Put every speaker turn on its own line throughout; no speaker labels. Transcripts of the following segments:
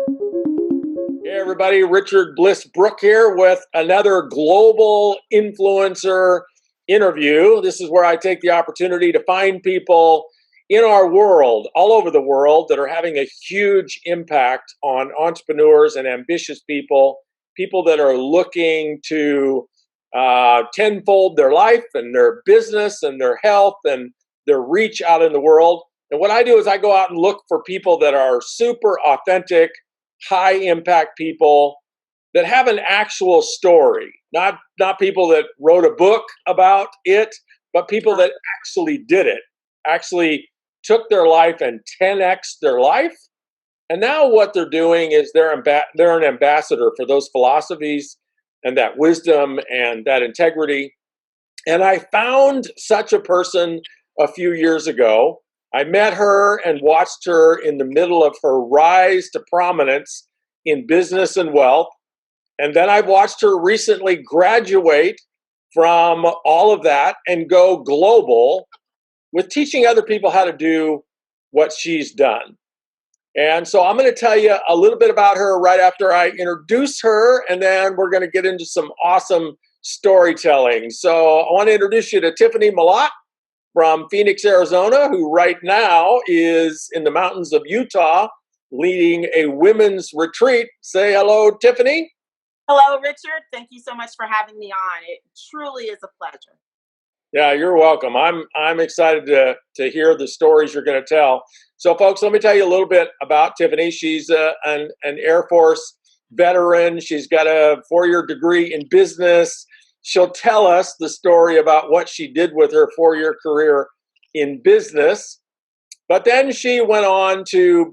Hey everybody, Richard Bliss Brooke here with another global influencer interview. This is where I take the opportunity to find people in our world, all over the world, that are having a huge impact on entrepreneurs and ambitious people, people that are looking to tenfold their life and their business and their health and their reach out in the world. And what I do is I go out and look for people that are super authentic, high impact people that have an actual story, not people that wrote a book about it, but people that actually did it, actually took their life and 10x their life. And now what they're doing is they're an ambassador for those philosophies and that wisdom and that integrity. And I found such a person a few years ago. I met her and watched her in the middle of her rise to prominence in business and wealth. And then I watched her recently graduate from all of that and go global with teaching other people how to do what she's done. And so I'm going to tell you a little bit about her right after I introduce her, and then we're going to get into some awesome storytelling. So I want to introduce you to Tiffaney Malott from Phoenix, Arizona, who right now is in the mountains of Utah leading a women's retreat. Say hello, Tiffaney.
Hello, Richard. Thank you so much for having me on. It truly is a pleasure.
Yeah, you're welcome. I'm excited to hear the stories you're going to tell. So, folks, let me tell you a little bit about Tiffaney. She's an Air Force veteran. She's got a 4-year degree in business. She'll tell us the story about what she did with her 4-year career in business. But then she went on to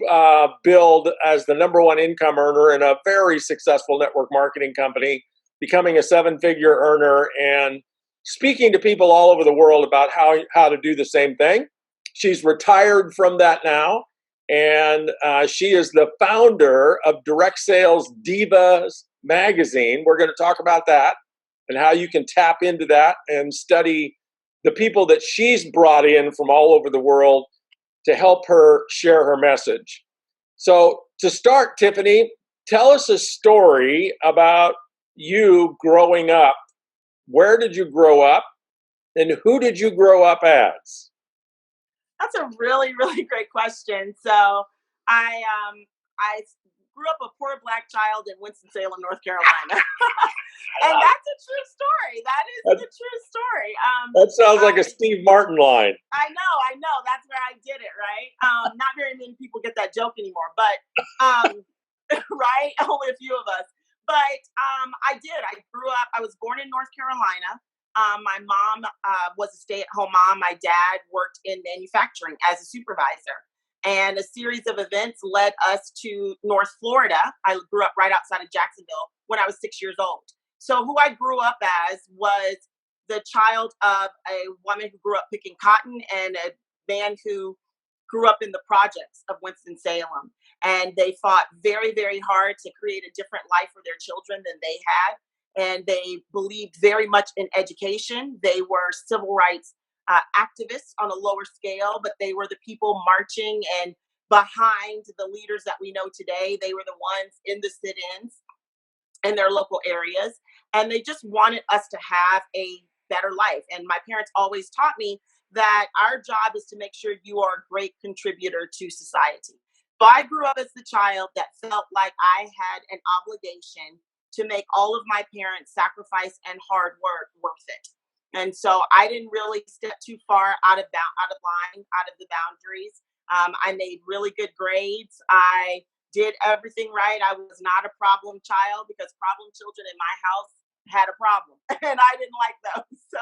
build as the #1 income earner in a very successful network marketing company, becoming a 7-figure earner and speaking to people all over the world about how to do the same thing. She's retired from that now, and she is the founder of Direct Sales Diva magazine. We're going to talk about that and how you can tap into that and study the people that she's brought in from all over the world to help her share her message. So to start, Tiffaney, tell us a story about you growing up. Where did you grow up, and who did you grow up as?
That's a really, really great question. So I grew up a poor Black child in Winston-Salem, North Carolina. And that's a true story. That is
That,
the true story.
that sounds like a Steve Martin line.
I know. That's where I did it, right? Not very many people get that joke anymore, but right? Only a few of us. But I did. I was born in North Carolina. My mom was a stay-at-home mom. My dad worked in manufacturing as a supervisor. And a series of events led us to North Florida. I grew up right outside of Jacksonville when I was 6 years old. So who I grew up as was the child of a woman who grew up picking cotton and a man who grew up in the projects of Winston-Salem. And they fought very, very hard to create a different life for their children than they had. And they believed very much in education. They were civil rights activists on a lower scale, but they were the people marching and behind the leaders that we know today. They were the ones in the sit-ins in their local areas. And they just wanted us to have a better life. And my parents always taught me that our job is to make sure you are a great contributor to society. So I grew up as the child that felt like I had an obligation to make all of my parents' sacrifice and hard work worth it. And so I didn't really step too far out of line, out of the boundaries. I made really good grades. I did everything right. I was not a problem child because problem children in my house had a problem, and I didn't like those. So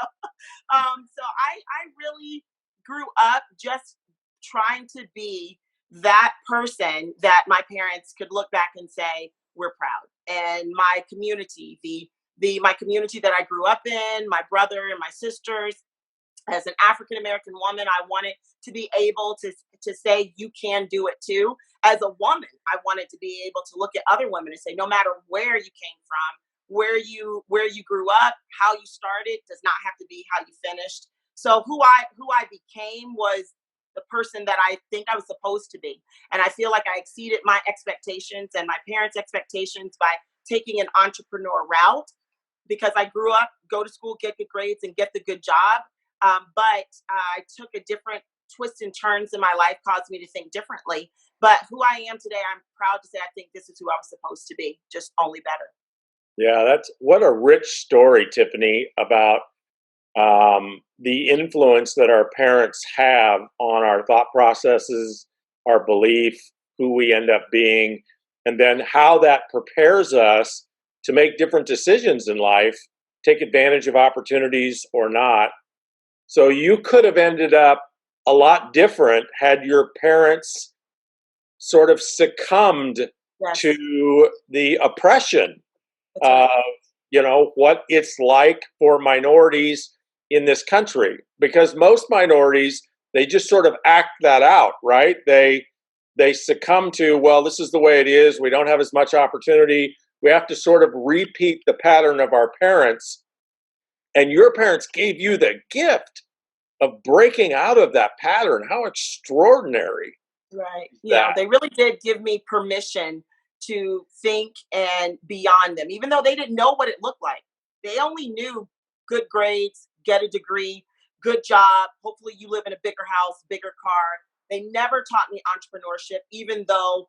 I really grew up just trying to be that person that my parents could look back and say, we're proud. And my community, my community that I grew up in, my brother and my sisters, as an African American woman, I wanted to be able to say you can do it too. As a woman, I wanted to be able to look at other women and say, no matter where you came from, where you grew up, how you started does not have to be how you finished. So who I became was the person that I think I was supposed to be. And I feel like I exceeded my expectations and my parents' expectations by taking an entrepreneur route, because I grew up, go to school, get good grades, and get the good job. But I took a different twists and turns in my life, caused me to think differently. But who I am today, I'm proud to say I think this is who I was supposed to be, just only better.
Yeah, that's what a rich story, Tiffaney, about the influence that our parents have on our thought processes, our belief, who we end up being, and then how that prepares us to make different decisions in life, take advantage of opportunities or not. So you could have ended up a lot different had your parents sort of succumbed
Yes.
to the oppression
That's right.
of, what it's like for minorities in this country. Because most minorities, they just sort of act that out, right? They succumb to, well, this is the way it is. We don't have as much opportunity. We have to sort of repeat the pattern of our parents. And your parents gave you the gift of breaking out of that pattern. How extraordinary.
Right. Yeah, they really did give me permission to think and beyond them, even though they didn't know what it looked like. They only knew good grades, get a degree, good job. Hopefully, you live in a bigger house, bigger car. They never taught me entrepreneurship, even though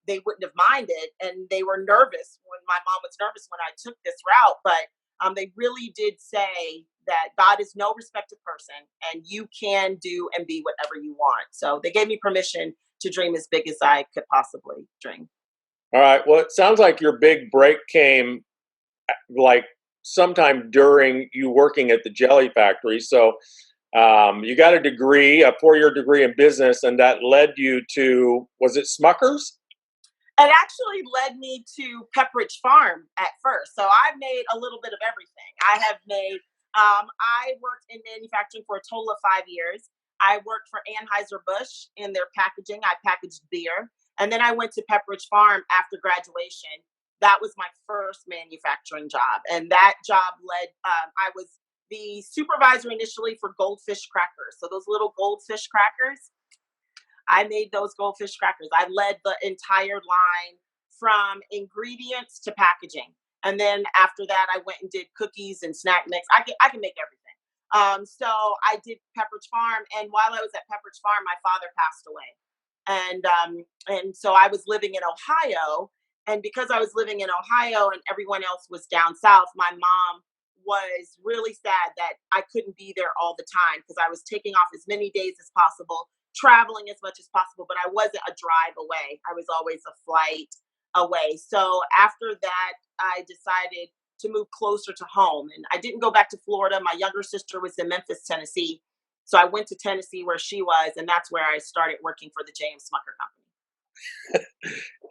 they wouldn't have minded. And they were nervous when my mom was nervous when I took this route. But they really did say that God is no respected person and you can do and be whatever you want. So they gave me permission to dream as big as I could possibly dream.
All right. Well, it sounds like your big break came like sometime during you working at the jelly factory. So you got a degree, a 4-year degree in business, and that led you to, was it Smucker's?
It actually led me to Pepperidge Farm at first. So I've made a little bit of everything. I worked in manufacturing for a total of 5 years. I worked for Anheuser-Busch in their packaging. I packaged beer. And then I went to Pepperidge Farm after graduation. That was my first manufacturing job. And that job I was the supervisor initially for goldfish crackers. So those little goldfish crackers, I made those goldfish crackers. I led the entire line from ingredients to packaging. And then after that, I went and did cookies and snack mix. I can make everything. So I did Pepperidge Farm. And while I was at Pepperidge Farm, my father passed away. And so I was living in Ohio. And because I was living in Ohio and everyone else was down south, my mom was really sad that I couldn't be there all the time because I was taking off as many days as possible, traveling as much as possible, but I wasn't a drive away. I was always a flight away. So after that, I decided to move closer to home. And I didn't go back to Florida. My younger sister was in Memphis, Tennessee. So I went to Tennessee where she was, and that's where I started working for the J.M. Smucker Company.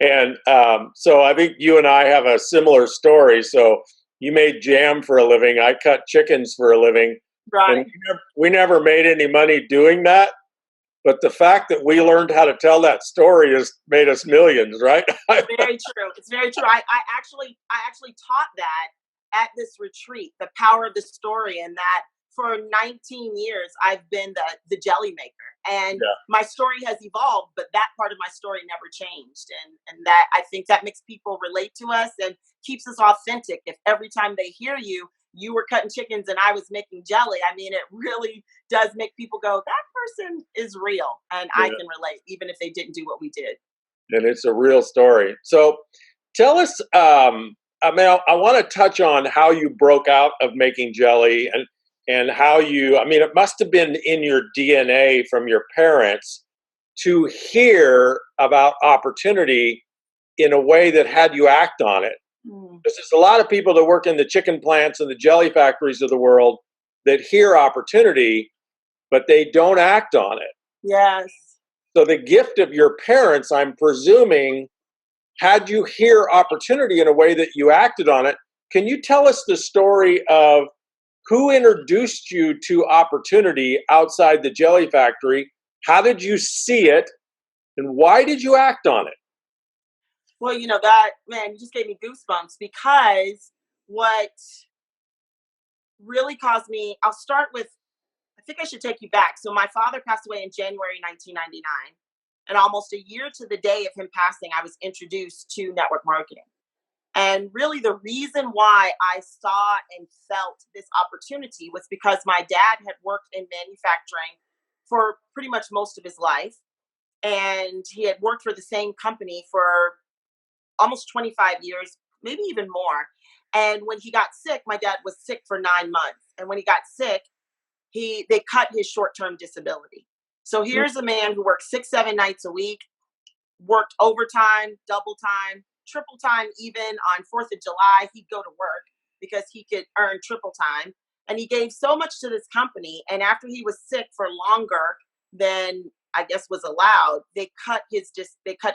And so I think you and I have a similar story. So you made jam for a living. I cut chickens for a living.
Right.
And we never made any money doing that. But the fact that we learned how to tell that story has made us millions, right?
Very true. It's very true. I actually taught that at this retreat, the power of the story, and that for 19 years I've been the jelly maker. And my story has evolved, but that part of my story never changed. And that, I think, that makes people relate to us and keeps us authentic. If every time they hear you were cutting chickens and I was making jelly, I mean, it really does make people go, that person is real. And I can relate, even if they didn't do what we did.
And it's a real story. So tell us, I want to touch on how you broke out of making jelly and how it must have been in your DNA from your parents to hear about opportunity in a way that had you act on it. Because there's a lot of people that work in the chicken plants and the jelly factories of the world that hear opportunity, but they don't act on it.
Yes.
So the gift of your parents, I'm presuming, had you hear opportunity in a way that you acted on it. Can you tell us the story of who introduced you to opportunity outside the jelly factory? How did you see it? And why did you act on it?
Well, that, man, you just gave me goosebumps, because what really caused me, I'll start with, I think I should take you back. So my father passed away in January 1999. And almost a year to the day of him passing, I was introduced to network marketing. And really the reason why I saw and felt this opportunity was because my dad had worked in manufacturing for pretty much most of his life. And he had worked for the same company for almost 25 years, maybe even more. And when he got sick, my dad was sick for 9 months. And when he got sick, they cut his short-term disability. So here's a man who worked 6-7 nights a week, worked overtime, double time, triple time. Even on 4th of July, he'd go to work because he could earn triple time. And he gave so much to this company. And after he was sick for longer than I guess was allowed, they cut his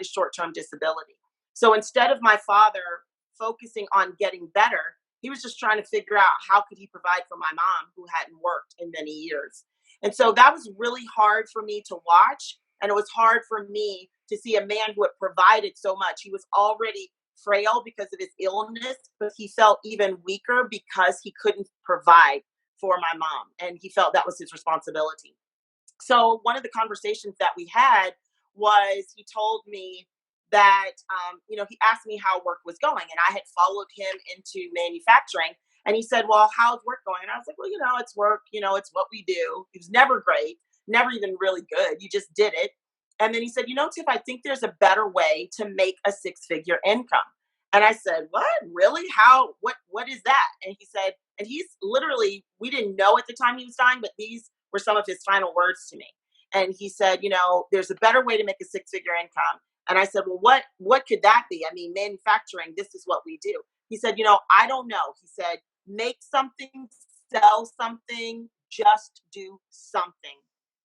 short-term disability. So instead of my father focusing on getting better, he was just trying to figure out how could he provide for my mom who hadn't worked in many years. And so that was really hard for me to watch. And it was hard for me to see a man who had provided so much. He was already frail because of his illness, but he felt even weaker because he couldn't provide for my mom. And he felt that was his responsibility. So one of the conversations that we had was he told me that, he asked me how work was going, and I had followed him into manufacturing. And he said, well, how's work going? And I was like, well, it's work, it's what we do. It was never great, never even really good. You just did it. And then he said, Tiff, I think there's a better way to make a 6-figure income. And I said, what? Really? How? What is that? And he said, and he's literally, we didn't know at the time he was dying, but these were some of his final words to me. And he said, there's a better way to make a 6-figure income. And I said, well, what could that be? I mean, manufacturing, this is what we do. He said, I don't know. He said, make something, sell something, just do something.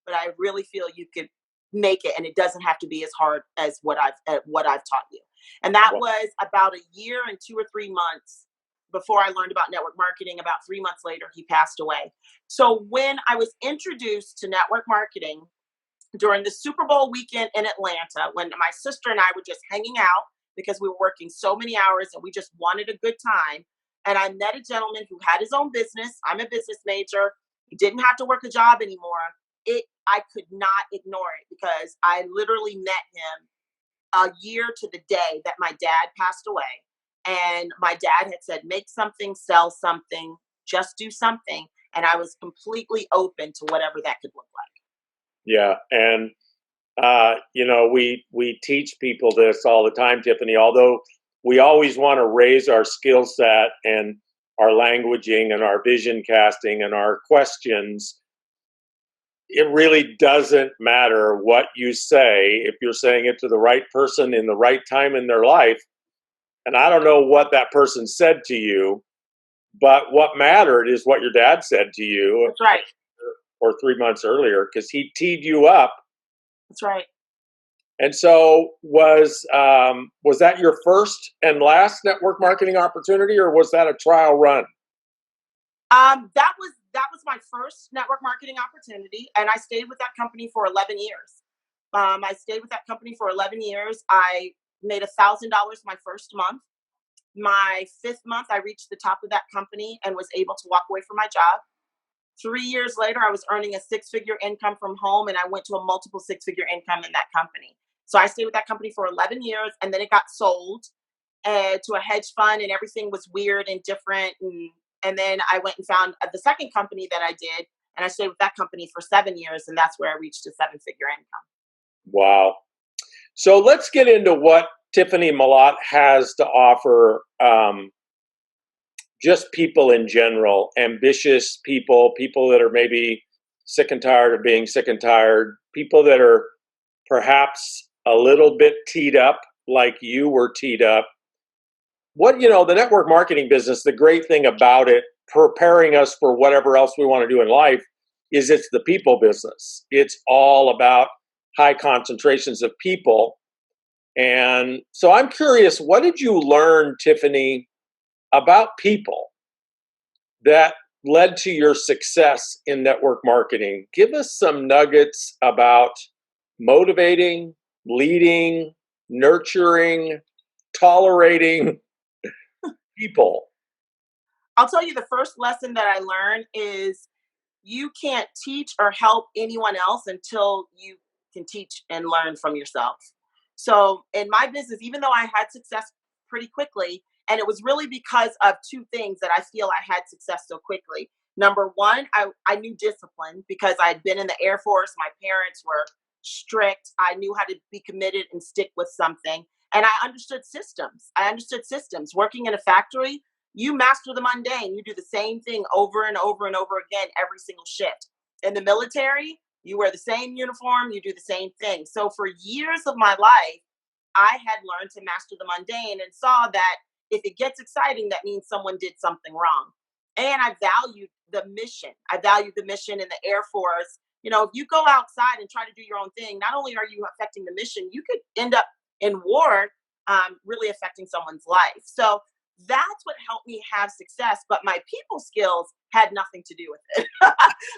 But I really feel you could make it, and it doesn't have to be as hard as what I've taught you. And that was about a year and 2 or 3 months before I learned about network marketing. About 3 months later, he passed away. So when I was introduced to network marketing during the Super Bowl weekend in Atlanta, when my sister and I were just hanging out because we were working so many hours and we just wanted a good time. And I met a gentleman who had his own business. I'm a business major. He didn't have to work a job anymore. I could not ignore it because I literally met him a year to the day that my dad passed away. And my dad had said, make something, sell something, just do something. And I was completely open to whatever that could look like.
Yeah. And, we teach people this all the time, Tiffany, although we always want to raise our skill set and our languaging and our vision casting and our questions. It really doesn't matter what you say if you're saying it to the right person in the right time in their life. And I don't know what that person said to you, but what mattered is what your dad said to you.
That's right.
Or 3 months earlier, because he teed you up.
That's right.
And so was that your first and last network marketing opportunity, or was that a trial run?
That was my first network marketing opportunity, and I stayed with that company for 11 years. I stayed with that company for 11 years. I made $1,000 my first month. My 5th month, I reached the top of that company and was able to walk away from my job. 3 years later, I was earning a 6-figure income from home, and I went to a multiple 6-figure income in that company. So I stayed with that company for 11 years, and then it got sold to a hedge fund, and everything was weird and different. And then I went and found the second company that I did, and I stayed with that company for 7 years, and that's where I reached a 7-figure income.
Wow. So let's get into what Tiffaney Malott has to offer just people in general, ambitious people that are maybe sick and tired of being sick and tired, people that are perhaps a little bit teed up like you were teed up. The network marketing business, the great thing about it, preparing us for whatever else we want to do in life, is it's the people business. It's all about high concentrations of people. And so I'm curious, what did you learn, Tiffaney, about people that led to your success in network marketing? Give us some nuggets about motivating, leading, nurturing, tolerating people.
I'll tell you, the first lesson that I learned is you can't teach or help anyone else until you can teach and learn from yourself. So in my business, even though I had success pretty quickly, and it was really because of two things that I feel I had success so quickly. Number one, I knew discipline because I had been in the Air Force. My parents were strict. I knew how to be committed and stick with something. And I understood systems. Working in a factory, you master the mundane. You do the same thing over and over and over again every single shift. In the military, you wear the same uniform, you do the same thing. So for years of my life, I had learned to master the mundane and saw that if it gets exciting, that means someone did something wrong. And I valued the mission. I valued the mission in the Air Force. You know, if you go outside and try to do your own thing, not only are you affecting the mission, you could end up in war, really affecting someone's life. So that's what helped me have success. But my people skills had nothing to do with it.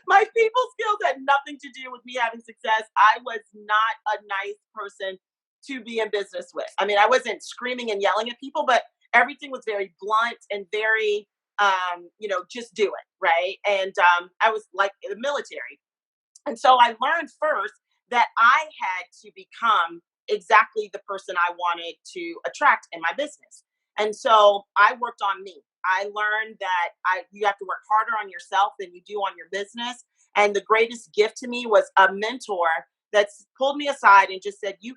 My people skills had nothing to do with me having success. I was not a nice person to be in business with. I mean, I wasn't screaming and yelling at people, but everything was very blunt and very, just do it, right? And I was like in the military. And so I learned first that I had to become exactly the person I wanted to attract in my business. And so I worked on me. I learned that you have to work harder on yourself than you do on your business. And the greatest gift to me was a mentor that's pulled me aside and just said, you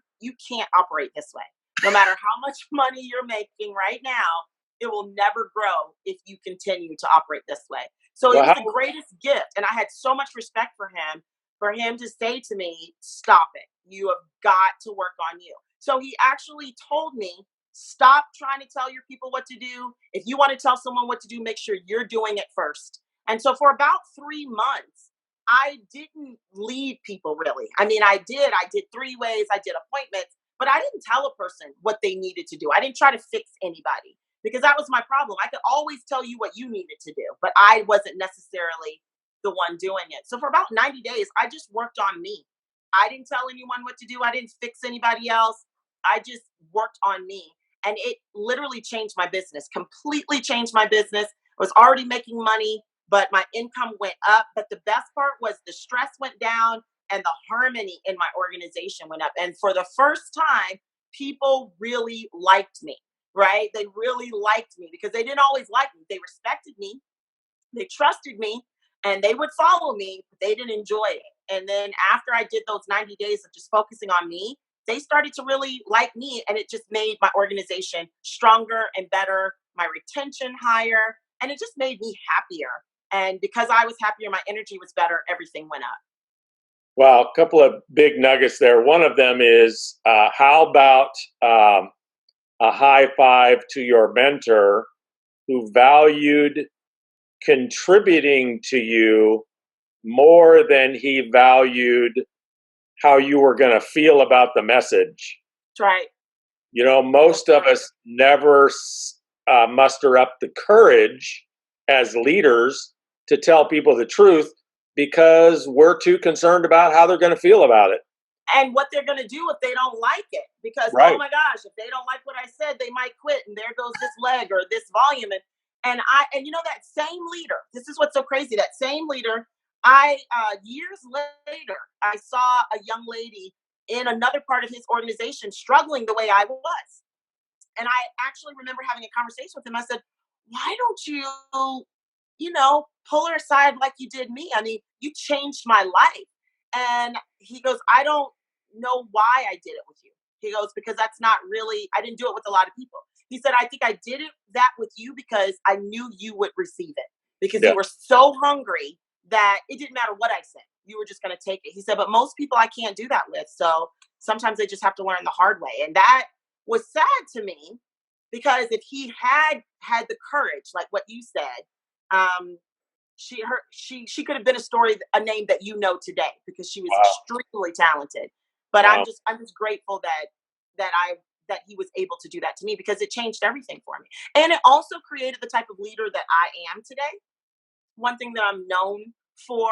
can't operate this way. No matter how much money you're making right now, it will never grow if you continue to operate this way. So it was the greatest gift. And I had so much respect for him to say to me, stop it. You have got to work on you. So he actually told me, stop trying to tell your people what to do. If you want to tell someone what to do, make sure you're doing it first. And so for about 3 months, I didn't lead people really. I mean, I did 3 ways, I did appointments, but I didn't tell a person what they needed to do. I didn't try to fix anybody because that was my problem. I could always tell you what you needed to do, but I wasn't necessarily the one doing it. So for about 90 days, I just worked on me. I didn't tell anyone what to do. I didn't fix anybody else. I just worked on me. And it literally changed my business, completely changed my business. I was already making money, but my income went up. But the best part was the stress went down and the harmony in my organization went up. And for the first time, people really liked me, right? They really liked me because they didn't always like me. They respected me, they trusted me, and they would follow me, but they didn't enjoy it. And then after I did those 90 days of just focusing on me, they started to really like me, and it just made my organization stronger and better, my retention higher, and it just made me happier. And because I was happier, my energy was better, everything went up.
Well, a couple of big nuggets there. One of them is how about a high five to your mentor who valued contributing to you more than he valued how you were going to feel about the message.
That's right.
You know, most of us never muster up the courage as leaders to tell people the truth because we're too concerned about how they're going to feel about it.
And what they're going to do if they don't like it. Because,
right.
Oh my gosh, if they don't like what I said, they might quit. And there goes this leg or this volume. And you know, that same leader, this is what's so crazy. That same leader, years later, I saw a young lady in another part of his organization struggling the way I was. And I actually remember having a conversation with him. I said, why don't you, pull her aside like you did me? I mean, you changed my life. And he goes, I don't know why I did it with you. He goes, because that's not really, I didn't do it with a lot of people. He said, I think I did that with you because I knew you would receive it. Because you were so hungry that it didn't matter what I said. You were just going to take it. He said, but most people I can't do that with. So sometimes they just have to learn the hard way. And that was sad to me because if he had the courage, like what you said, she could have been a name that you know today because she was extremely talented. But I'm just grateful that he was able to do that to me because it changed everything for me. And it also created the type of leader that I am today. One thing that I'm known for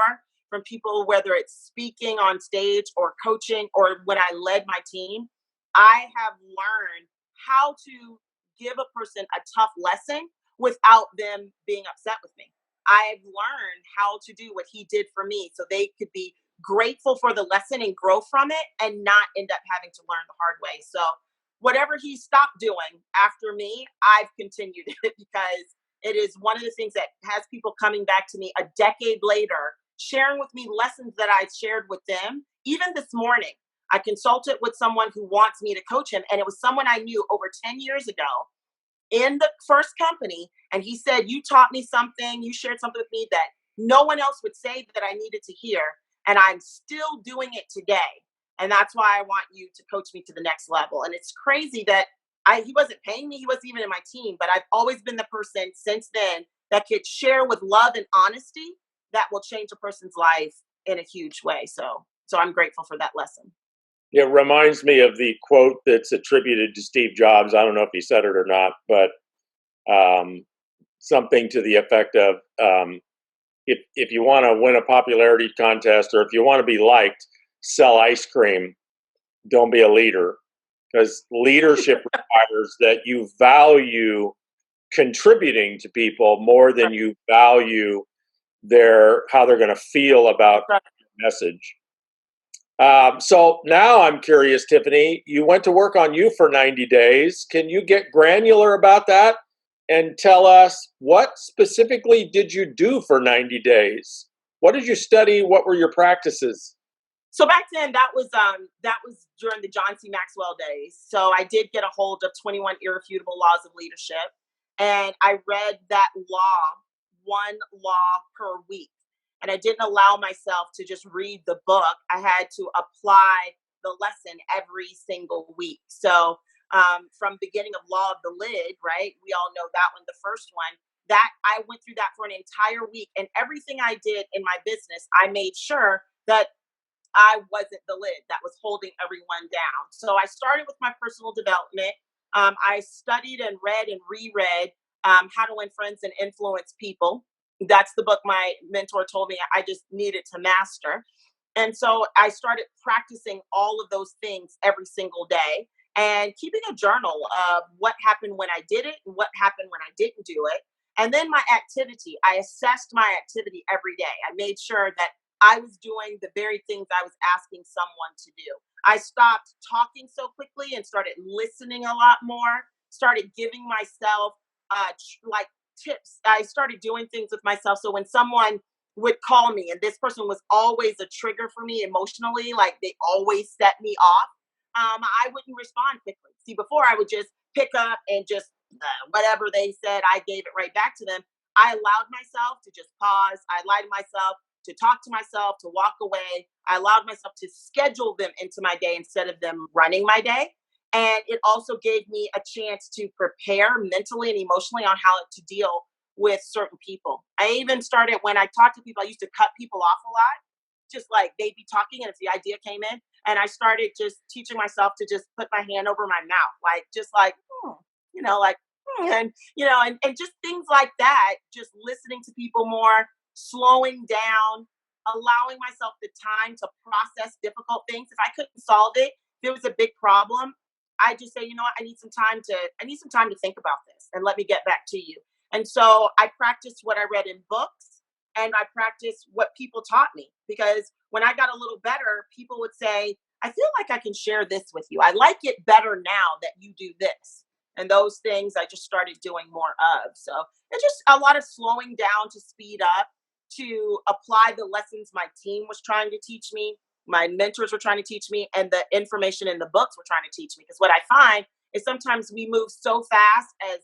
from people, whether it's speaking on stage or coaching or when I led my team, I have learned how to give a person a tough lesson without them being upset with me. I've learned how to do what he did for me so they could be grateful for the lesson and grow from it and not end up having to learn the hard way. So whatever he stopped doing after me, I've continued it because it is one of the things that has people coming back to me a decade later, sharing with me lessons that I shared with them. Even this morning, I consulted with someone who wants me to coach him, and it was someone I knew over 10 years ago in the first company. And he said, you taught me something, you shared something with me that no one else would say that I needed to hear. And I'm still doing it today. And that's why I want you to coach me to the next level. And it's crazy that he wasn't paying me. He wasn't even in my team, but I've always been the person since then that could share with love and honesty that will change a person's life in a huge way. So I'm grateful for that lesson.
It reminds me of the quote that's attributed to Steve Jobs. I don't know if he said it or not, but something to the effect of, if you want to win a popularity contest or if you want to be liked, sell ice cream. Don't be a leader, because leadership requires that you value contributing to people more than you value how they're going to feel about the message. So now I'm curious, Tiffaney, you went to work on you for 90 days. Can you get granular about that and tell us what specifically did you do for 90 days? What did you study? What were your practices?
So back then, that was during the John C. Maxwell days. So I did get a hold of 21 Irrefutable Laws of Leadership, and I read that one law per week. And I didn't allow myself to just read the book. I had to apply the lesson every single week. So from beginning of Law of the Lid, right? We all know that one, the first one. That I went through that for an entire week. And everything I did in my business, I made sure that I wasn't the lid that was holding everyone down. So I started with my personal development. I studied and read and reread How to Win Friends and Influence People. That's the book my mentor told me I just needed to master. And so I started practicing all of those things every single day and keeping a journal of what happened when I did it and what happened when I didn't do it. And then my activity, I assessed my activity every day. I made sure that I was doing the very things I was asking someone to do. I stopped talking so quickly and started listening a lot more, started giving myself like tips. I started doing things with myself. So when someone would call me, and this person was always a trigger for me emotionally, like they always set me off, I wouldn't respond quickly. See, before I would just pick up and just whatever they said, I gave it right back to them. I allowed myself to just pause. I allowed myself to talk to myself, to walk away. I allowed myself to schedule them into my day instead of them running my day. And it also gave me a chance to prepare mentally and emotionally on how to deal with certain people. I even started, when I talked to people, I used to cut people off a lot. Just like they'd be talking, and if the idea came in, and I started just teaching myself to just put my hand over my mouth, like just like, and just things like that. Just listening to people more, slowing down, allowing myself the time to process difficult things. If I couldn't solve it, if it was a big problem, I just say, you know what, I need some time to think about this and let me get back to you. And so I practiced what I read in books, and I practiced what people taught me, because when I got a little better, people would say, I feel like I can share this with you. I like it better now that you do this. And those things I just started doing more of. So it's just a lot of slowing down to speed up, to apply the lessons my team was trying to teach me, my mentors were trying to teach me, and the information in the books were trying to teach me. Because what I find is sometimes we move so fast as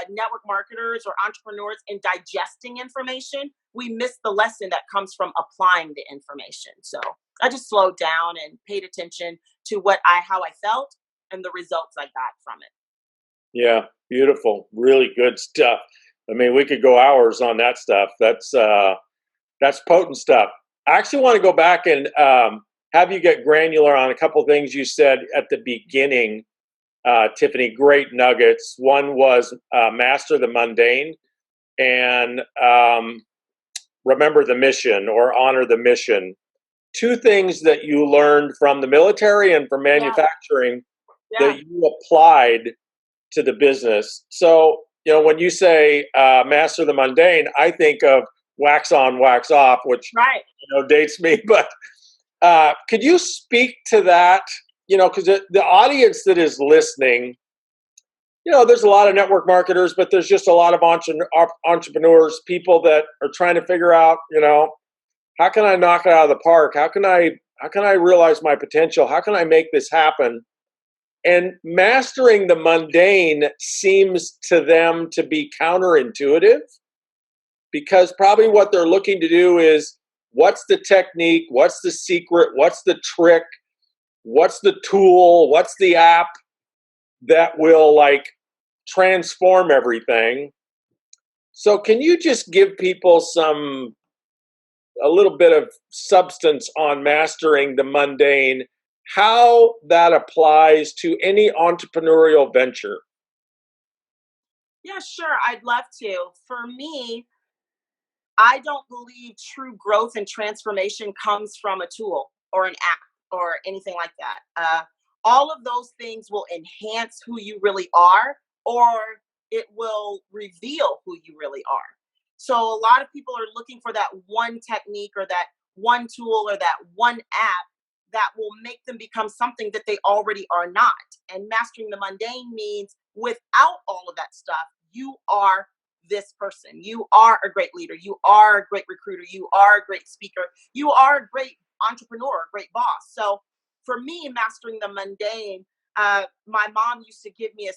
network marketers or entrepreneurs in digesting information, we miss the lesson that comes from applying the information. So I just slowed down and paid attention to how I felt and the results I got from it.
Yeah, beautiful. Really good stuff. I mean, we could go hours on that stuff. That's potent stuff. I actually want to go back and have you get granular on a couple things you said at the beginning, Tiffaney. Great nuggets. One was master the mundane, and remember the mission, or honor the mission. Two things that you learned from the military and from manufacturing that you applied to the business. So when you say master the mundane, I think of wax on, wax off, which
Right.
dates me. But could you speak to that? Because the audience that is listening, there's a lot of network marketers, but there's just a lot of entrepreneurs, people that are trying to figure out, how can I knock it out of the park? How can I realize my potential? How can I make this happen? And mastering the mundane seems to them to be counterintuitive, because probably what they're looking to do is, what's the technique? What's the secret? What's the trick? What's the tool? What's the app that will transform everything? So can you just give people a little bit of substance on mastering the mundane, how that applies to any entrepreneurial venture?
Yeah, sure. I'd love to. For me, I don't believe true growth and transformation comes from a tool or an app or anything like that. All of those things will enhance who you really are, or it will reveal who you really are. So a lot of people are looking for that one technique or that one tool or that one app that will make them become something that they already are not. And mastering the mundane means without all of that stuff, you are this person. You are a great leader. You are a great recruiter. You are a great speaker. You are a great entrepreneur, a great boss. So for me, mastering the mundane, my mom used to give me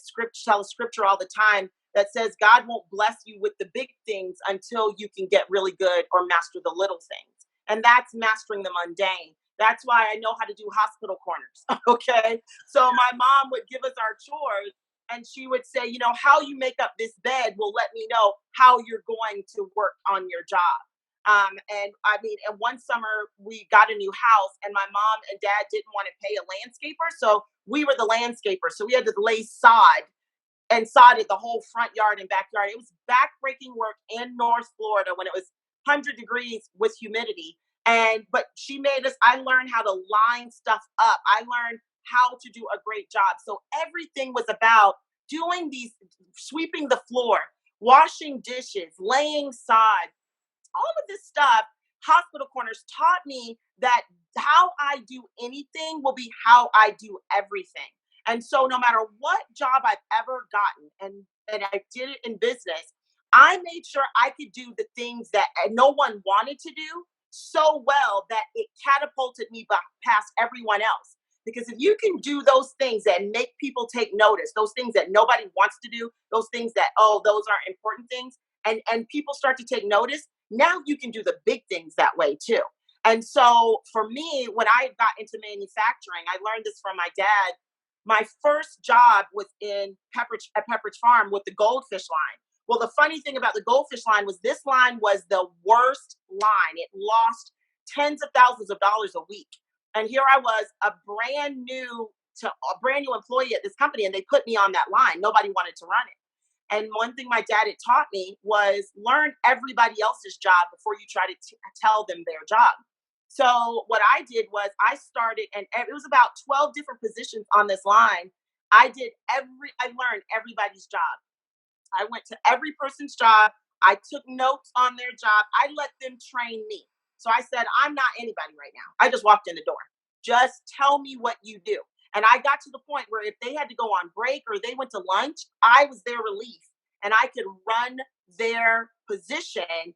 tell a scripture all the time that says, God won't bless you with the big things until you can get really good or master the little things. And that's mastering the mundane. That's why I know how to do hospital corners. Okay. So my mom would give us our chores, and she would say, how you make up this bed will let me know how you're going to work on your job. And one summer we got a new house, and my mom and dad didn't want to pay a landscaper. So we were the landscaper. So we had to lay sod and sodded the whole front yard and backyard. It was backbreaking work in North Florida when it was 100 degrees with humidity. But she made us, I learned how to line stuff up. I learned how to do a great job. So everything was about doing sweeping the floor, washing dishes, laying sod, all of this stuff. Hospital corners taught me that how I do anything will be how I do everything. And so no matter what job I've ever gotten, and I did it in business, I made sure I could do the things that no one wanted to do so well that it catapulted me past everyone else. Because if you can do those things that make people take notice, those things that nobody wants to do, those things that, those aren't important things, and people start to take notice, now you can do the big things that way too. And so for me, when I got into manufacturing, I learned this from my dad. My first job was at Pepperidge Farm with the goldfish line. Well, the funny thing about the goldfish line was this line was the worst line. It lost tens of thousands of dollars a week. And here I was, a brand new employee at this company, and they put me on that line. Nobody wanted to run it. And one thing my dad had taught me was learn everybody else's job before you try to tell them their job. So what I did was I started, and it was about 12 different positions on this line. I learned everybody's job. I went to every person's job. I took notes on their job. I let them train me. So I said, I'm not anybody right now. I just walked in the door. Just tell me what you do. And I got to the point where if they had to go on break or they went to lunch, I was their relief, and I could run their position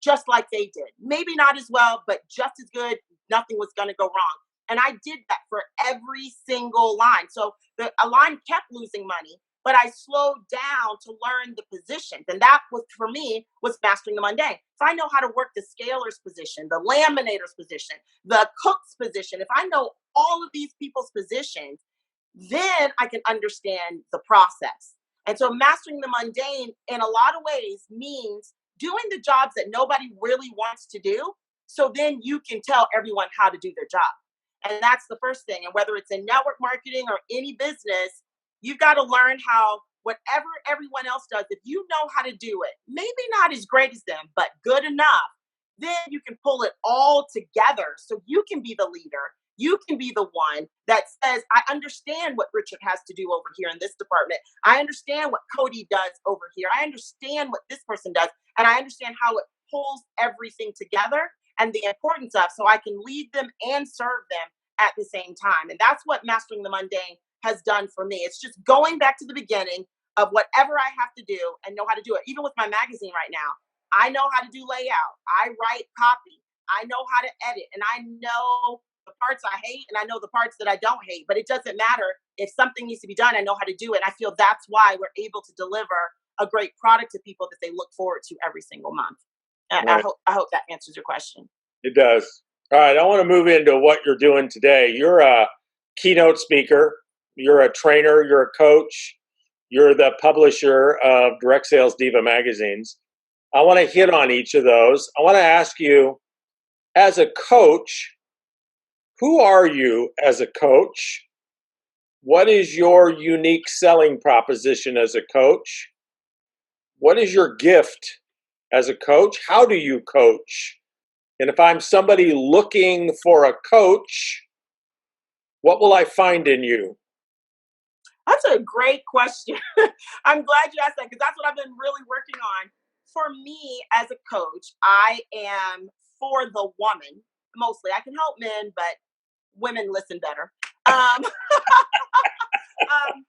just like they did. Maybe not as well, but just as good. Nothing was going to go wrong. And I did that for every single line. So a line kept losing money, but I slowed down to learn the positions. And that was, for me, was mastering the mundane. If I know how to work the scaler's position, the laminator's position, the cook's position, if I know all of these people's positions, then I can understand the process. And so mastering the mundane in a lot of ways means doing the jobs that nobody really wants to do. So then you can tell everyone how to do their job. And that's the first thing. And whether it's in network marketing or any business, you've got to learn how whatever everyone else does, if you know how to do it, maybe not as great as them, but good enough, then you can pull it all together so you can be the leader. You can be the one that says, I understand what Richard has to do over here in this department. I understand what Codi does over here. I understand what this person does. And I understand how it pulls everything together and the importance of, so I can lead them and serve them at the same time. And that's what Mastering the Mundane has done for me. It's just going back to the beginning of whatever I have to do and know how to do it. Even with my magazine right now, I know how to do layout. I write copy. I know how to edit, and I know the parts I hate and I know the parts that I don't hate, but it doesn't matter. If something needs to be done, I know how to do it. I feel that's why we're able to deliver a great product to people that they look forward to every single month. And
Right.
I hope that answers your question.
It does. All right. I want to move into what you're doing today. You're a keynote speaker. You're a trainer. You're a coach. You're the publisher of Direct Sales Diva magazines. I want to hit on each of those. I want to ask you, as a coach, who are you as a coach? What is your unique selling proposition as a coach? What is your gift as a coach? How do you coach? And if I'm somebody looking for a coach, what will I find in you?
That's a great question. I'm glad you asked that, because that's what I've been really working on. For me as a coach, I am for the woman mostly. I can help men, but women listen better. I am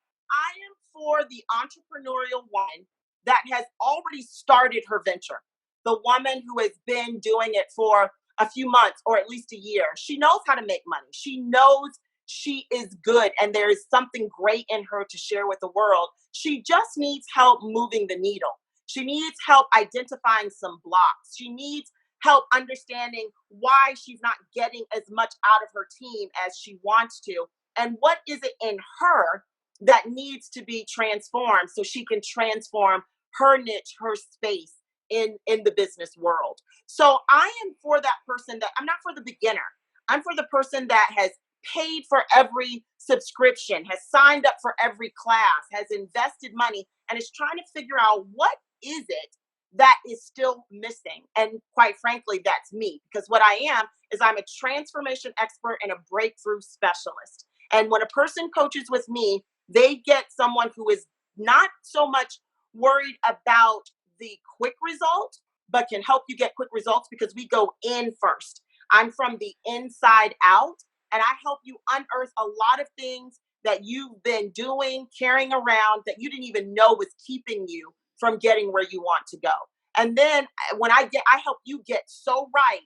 for the entrepreneurial woman that has already started her venture. The woman who has been doing it for a few months or at least a year. She knows how to make money. She knows she is good and there is something great in her to share with the world. She just needs help moving the needle. She needs help identifying some blocks. She needs help understanding why she's not getting as much out of her team as she wants to. And what is it in her that needs to be transformed so she can transform her niche, her space in the business world. So I am for that person that I'm not for the beginner. I'm for the person that has paid for every subscription, has signed up for every class, has invested money, and is trying to figure out what is it that is still missing. And quite frankly, that's me, because what I am is I'm a transformation expert and a breakthrough specialist. And when a person coaches with me, they get someone who is not so much worried about the quick result, but can help you get quick results because we go in first. I'm from the inside out, and I help you unearth a lot of things that you've been doing, carrying around, that you didn't even know was keeping you from getting where you want to go. And then when I help you get so right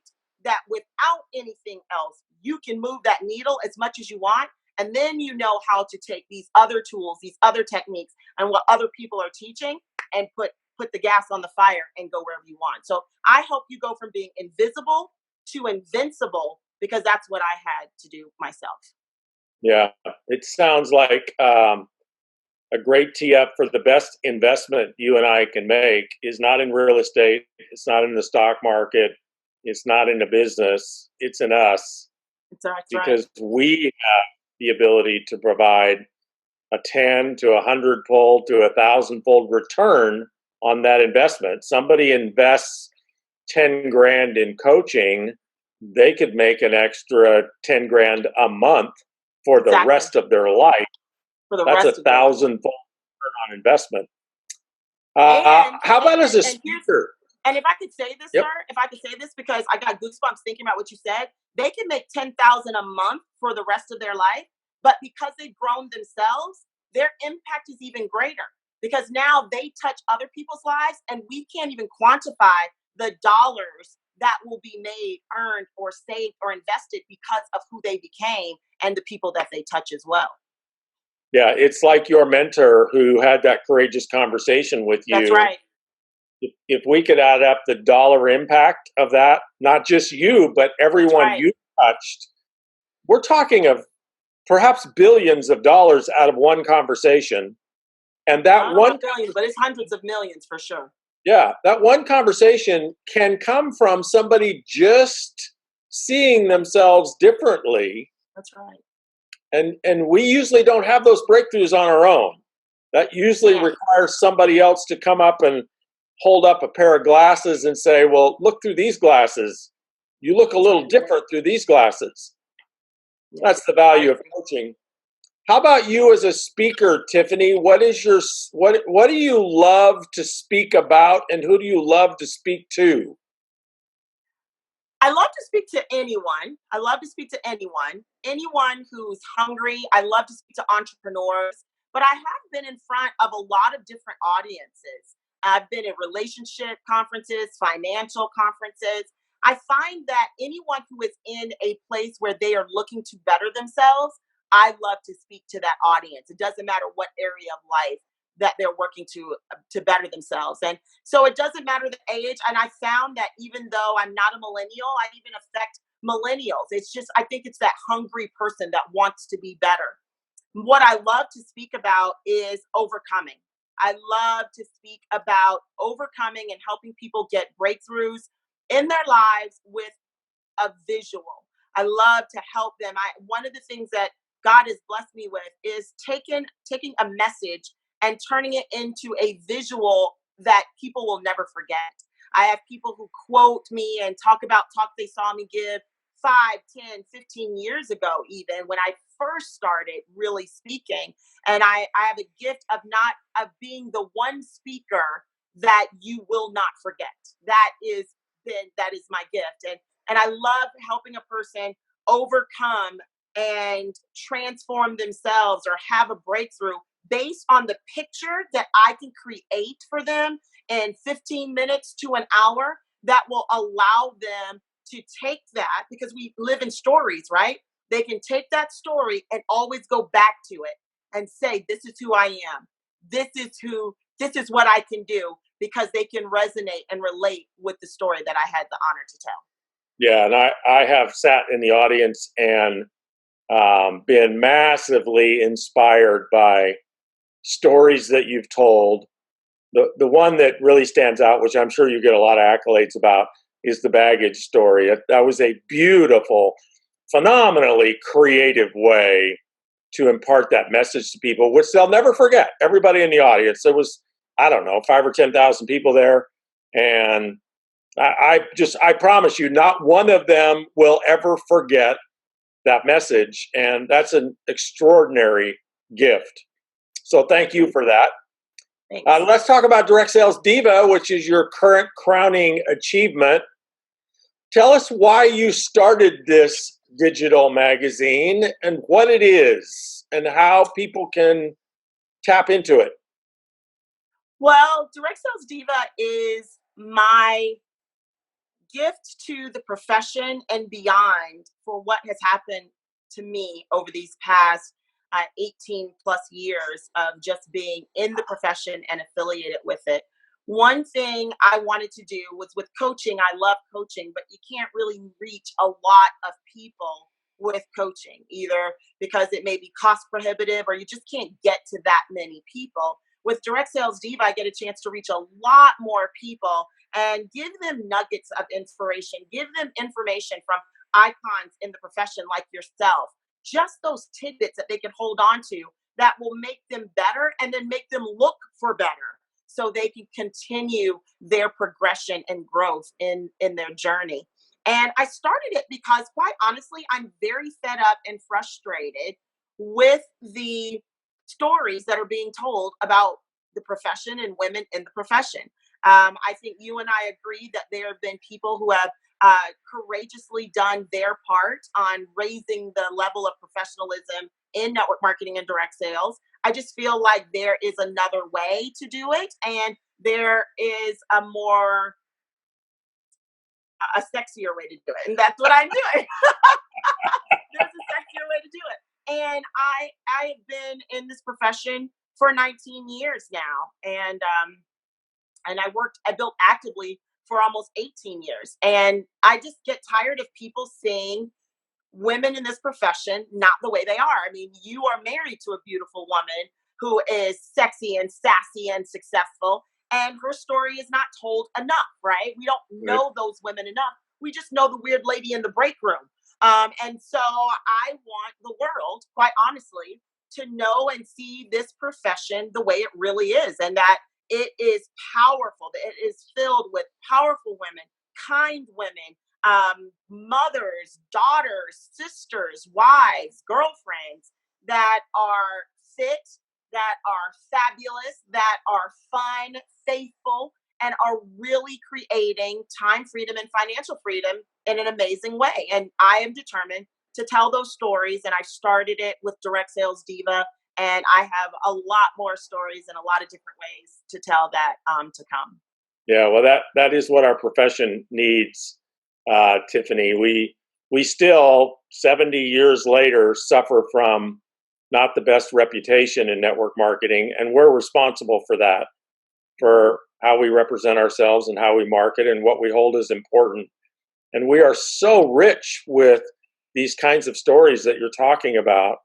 that without anything else, you can move that needle as much as you want. And then you know how to take these other tools, these other techniques, and what other people are teaching and put the gas on the fire and go wherever you want. So I help you go from being invisible to invincible, because that's what I had to do myself.
Yeah, it sounds like a great tee up for the best investment you and I can make is not in real estate. It's not in the stock market. It's not in the business. It's in us.
That's
because
right.
we have the ability to provide a 10 to 100-fold to 1,000-fold return on that investment. Somebody invests 10 grand in coaching, they could make an extra 10 grand a month for the rest of their life.
For the
That's
rest
1,000-fold return on investment. How about as a speaker?
And if I could say this,
Yep.
sir, if I could say this, because I got goosebumps thinking about what you said, they can make $10,000 a month for the rest of their life, but because they've grown themselves, their impact is even greater, because now they touch other people's lives, and we can't even quantify the dollars that will be made, earned, or saved, or invested because of who they became and the people that they touch as well.
Yeah, it's like your mentor who had that courageous conversation with you.
That's right.
If we could add up the dollar impact of that, not just you, but everyone you touched, we're talking of perhaps billions of dollars out of one conversation. And that one
billion, but it's hundreds of millions for sure.
Yeah, that one conversation can come from somebody just seeing themselves differently.
That's right.
And we usually don't have those breakthroughs on our own. That usually requires somebody else to come up and hold up a pair of glasses and say, well, look through these glasses. You look a little different through these glasses. That's the value of coaching. How about you as a speaker, Tiffaney? What do you love to speak about, and who do you love to speak to?
I love to speak to anyone. I love to speak to anyone who's hungry. I love to speak to entrepreneurs, but I have been in front of a lot of different audiences. I've been at relationship conferences, financial conferences. I find that anyone who is in a place where they are looking to better themselves, I love to speak to that audience. It doesn't matter what area of life that they're working to better themselves. And so it doesn't matter the age. And I found that even though I'm not a millennial, I even affect millennials. It's just, I think it's that hungry person that wants to be better. What I love to speak about is overcoming. I love to speak about overcoming and helping people get breakthroughs in their lives with a visual. I love to help them. One of the things that God has blessed me with is taking a message and turning it into a visual that people will never forget. I have people who quote me and talk about talk they saw me give 5, 10, 15 years ago, even when I first started really speaking. And I have a gift of being the one speaker that you will not forget. That is my gift. And I love helping a person overcome and transform themselves or have a breakthrough based on the picture that I can create for them in 15 minutes to an hour that will allow them to take that, because we live in stories, right? They can take that story and always go back to it and say, this is who I am. This is what I can do, because they can resonate and relate with the story that I had the honor to tell.
Yeah, and I have sat in the audience and been massively inspired by stories that you've told. The one that really stands out, which I'm sure you get a lot of accolades about, is the baggage story. That was a beautiful, phenomenally creative way to impart that message to people, which they'll never forget. Everybody in the audience, there was, I don't know, 5,000 or 10,000 people there, and I promise you, not one of them will ever forget that message, and that's an extraordinary gift. So thank you for that. Let's talk about Direct Sales Diva, which is your current crowning achievement. Tell us why you started this digital magazine and what it is and how people can tap into it.
Well, Direct Sales Diva is my gift to the profession and beyond for what has happened to me over these past 18 plus years of just being in the profession and affiliated with it. One thing I wanted to do was with coaching. I love coaching, but you can't really reach a lot of people with coaching, either because it may be cost prohibitive or you just can't get to that many people. With Direct Sales Diva, I get a chance to reach a lot more people and give them nuggets of inspiration, give them information from icons in the profession like yourself, just those tidbits that they can hold on to that will make them better and then make them look for better so they can continue their progression and growth in their journey. And I started it because, quite honestly, I'm very fed up and frustrated with the stories that are being told about the profession and women in the profession. I think you and I agree that there have been people who have courageously done their part on raising the level of professionalism in network marketing and direct sales. I just feel like there is another way to do it, and there is a sexier way to do it, and that's what I'm doing. There's a sexier way to do it, and I have been in this profession for 19 years now, and I built actively for almost 18 years, and I just get tired of people seeing women in this profession not the way they are. I mean, you are married to a beautiful woman who is sexy and sassy and successful, and her story is not told enough, right? We don't know those women enough. We just know the weird lady in the break room. And so I want the world, quite honestly, to know and see this profession the way it really is, and that it is powerful, that it is filled with powerful women, kind women, mothers, daughters, sisters, wives, girlfriends that are fit, that are fabulous, that are fun, faithful, and are really creating time freedom and financial freedom in an amazing way. And I am determined to tell those stories. And I started it with Direct Sales Diva. And I have a lot more stories and a lot of different ways to tell that to come.
Yeah, well, that is what our profession needs, Tiffaney. We still, 70 years later, suffer from not the best reputation in network marketing, and we're responsible for that, for how we represent ourselves and how we market and what we hold as important. And we are so rich with these kinds of stories that you're talking about.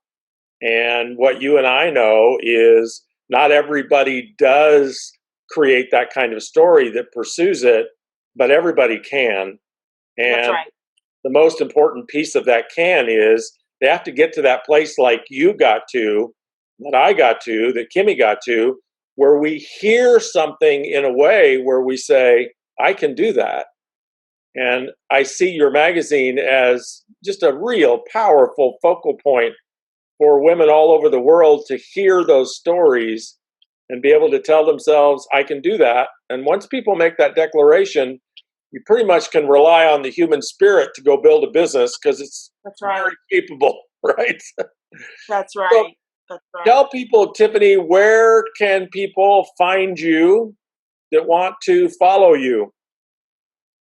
And what you and I know is not everybody does create that kind of story that pursues it, but everybody can. And
That's right.
the most important piece of that can is they have to get to that place like you got to, that I got to, that Kimmy got to, where we hear something in a way where we say, I can do that. And I see your magazine as just a real powerful focal point for women all over the world to hear those stories and be able to tell themselves, I can do that. And once people make that declaration, you pretty much can rely on the human spirit to go build a business because it's very capable, right?
That's right.
So
That's right.
tell people, Tiffaney, where can people find you that want to follow you?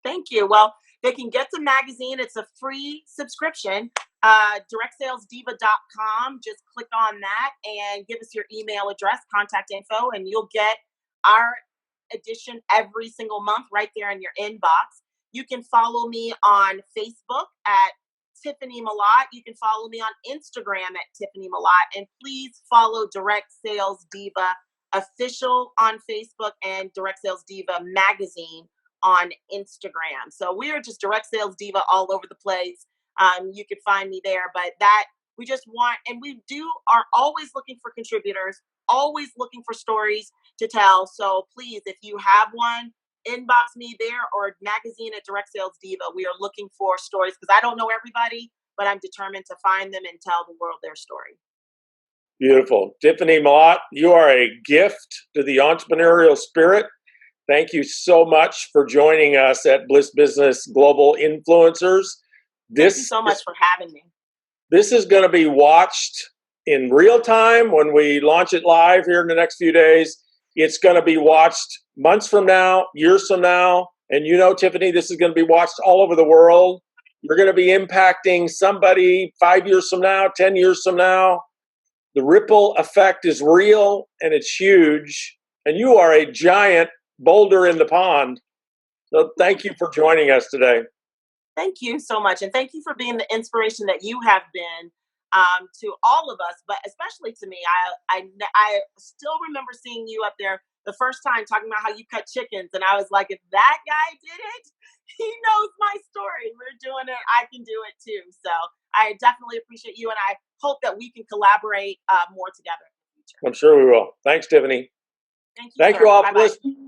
Thank you. Well, they can get the magazine. It's a free subscription. DirectSalesDiva.com. Just click on that and give us your email address, contact info, and you'll get our edition every single month right there in your inbox. You can follow me on Facebook at Tiffaney Malott. You can follow me on Instagram at Tiffaney Malott. And please follow Direct Sales Diva official on Facebook and Direct Sales Diva magazine on Instagram. So we are just Direct Sales Diva all over the place. You can find me there, but that we just want, and we are always looking for contributors, always looking for stories to tell. So please, if you have one, inbox me there or magazine at Direct Sales Diva. We are looking for stories because I don't know everybody, but I'm determined to find them and tell the world their story.
Beautiful. Tiffaney Malott, you are a gift to the entrepreneurial spirit. Thank you so much for joining us at Bliss Business Global Influencers.
Thank you so much for having me.
This is going to be watched in real time when we launch it live here in the next few days. It's going to be watched months from now, years from now. And you know, Tiffaney, this is going to be watched all over the world. You're going to be impacting somebody 5 years from now, 10 years from now. The ripple effect is real and it's huge. And you are a giant boulder in the pond. So thank you for joining us today.
Thank you so much. And thank you for being the inspiration that you have been to all of us, but especially to me. I still remember seeing you up there the first time talking about how you cut chickens. And I was like, if that guy did it, he knows my story. We're doing it. I can do it too. So I definitely appreciate you. And I hope that we can collaborate more together in the future.
I'm sure we will. Thanks, Tiffaney.
Thank you.
Thank you all for listening.